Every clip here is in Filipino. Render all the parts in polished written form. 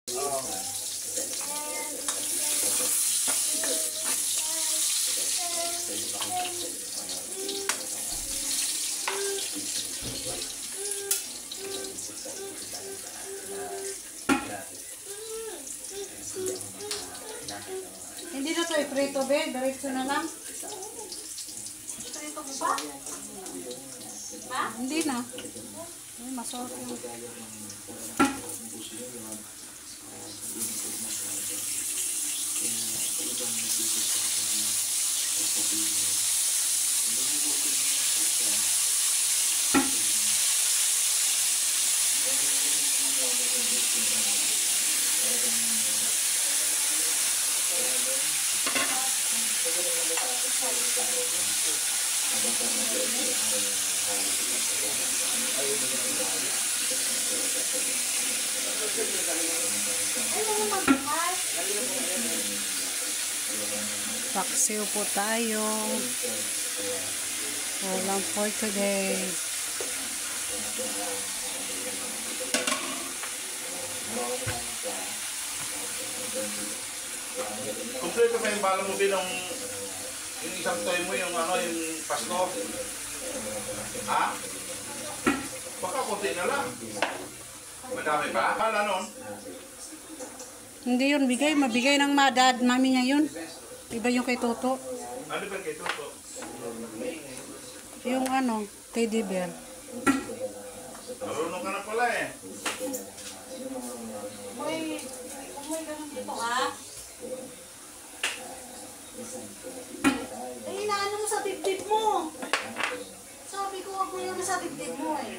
Hindi na to i-prito, be. Diretso na lang. Prito mo ba? Ha? Hindi na. Ay, masarap yun. Paksiw po tayo. Ulam for today. Kompleto pa yung bala mo bilang yung isang toy mo, yung ano, yung pasto. Ha? Baka konti na lang. Madami pa? Akala nun? Hindi yun bigay. Mabigay ng dad, mami niya yun. Iba yung kay Toto. Ano ba kay Toto? Yung ano, teddy bear. Marunong ka na pala eh. Uy, ganun dito ha? Eh, inaano mo sa dibdib mo? Sabi ko, wag mo yun sa dibdib mo eh.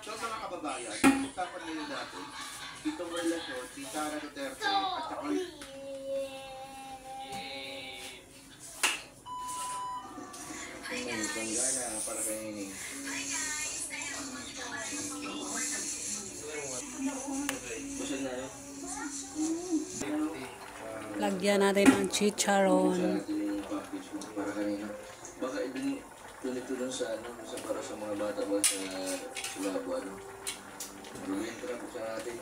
So sa mga kababayan, usapan nila natin itong relasyon si Sara Duterte at saka Gana para kay Lagyan natin ang chicharon. para kanina. Baka ito dun sa ano, sa para sa mga bata ba sa Labuan. Bigyan ko na po sa atin.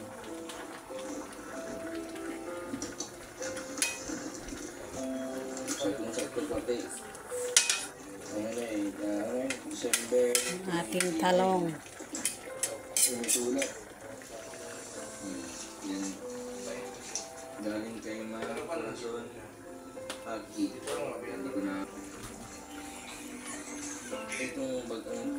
Sakto pati. December. Ating talong. Sulat. Yan. Galing kay mga Corazon. Aki. Hindi ko na. Itong bagang.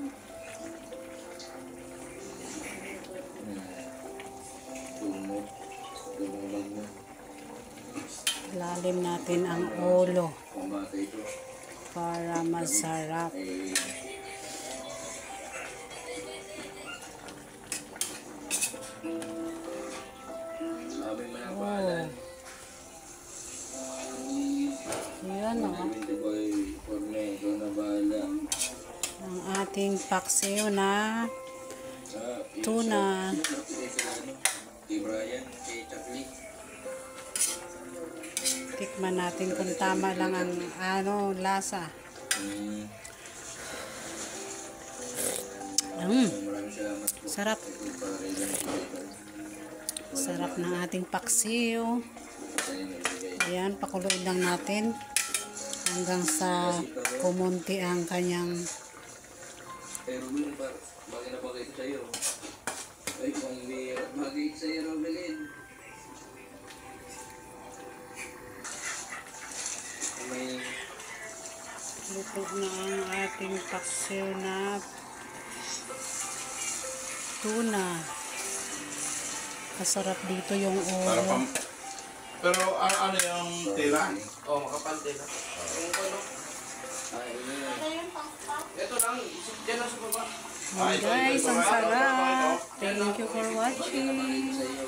Tumot. Tumot bag mo. Lalim natin ang ulo Pambata ito. para masarap. Sabi mo na Oh. paalan. Yan o. Ikaw na bahala. Ang ating paksiw na tuna. Kay Brian, kay Chakli. Tikman natin kung tama lang ang lasa. Maraming salamat po. Sarap. Sarap ng ating paksiw. Ayan, pakuluin lang natin hanggang sa kumunti ang kanyang Eh, Ruben, bagay na bagay ito sa'yo. Ay, pambira. Bagay ito sa'yo, Ruben. May luto na ang ating paksiw na tuna. Kasarap dito yung ulo. Pero ano yung tela? Oo, makapal tela. Ay, Ano yung pang-pang? Ito lang, dyan lang sa baba. Ayan guys, ang sarap. Thank you for watching.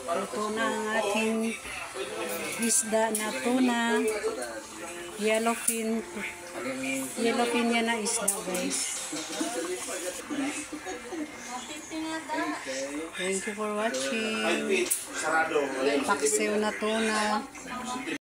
Ito na ang ating isda na tuna. Yellowfin. Yellowfin yan na isda guys. Thank you for watching. Sarado. Paksiw na tuna.